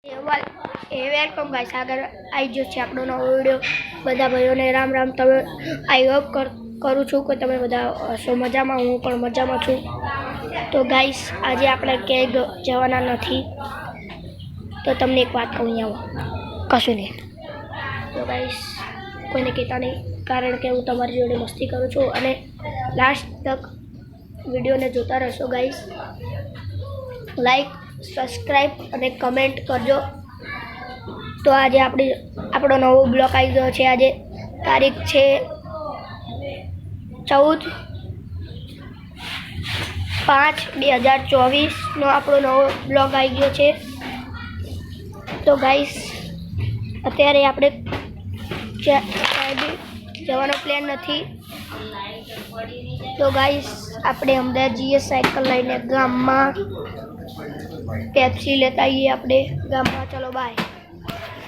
Welcome guys, આગળ આવી ગયો છે આપણો નવો વિડીયો। બધા ભાઈઓને રામ રામ। તમે આઈ હોપ કરું છું કે તમે બધા હશો મજામાં। હું પણ મજામાં છું। તો ગાઈસ, આજે આપણે ક્યાંય જવાના નથી, તો તમને એક વાત કહું, આવો કશું નહીં। તો ગાઈસ, કોઈને કહેતા નહીં, કારણ કે હું તમારી જોડે મસ્તી કરું છું અને લાસ્ટ તક વિડીયોને જોતા રહેશો ગાઈસ। લાઈક, સબસ્ક્રાઈબ અને કમેન્ટ કરજો। તો આજે આપણો નવો બ્લોગ આવી ગયો છે। આજે તારીખ છે 14/5/2024 નો આપણો નવો બ્લોગ આવી ગયો છે। તો ગાઈસ, અત્યારે આપણે જવાનો પ્લાન નથી। તો ગાઈસ, આપણે અમદાવાદ જઈએ સાયકલ લઈને ગામમાં, પેપ્સી લેતા આવીએ આપણે ગામમાં। ચલો બાય।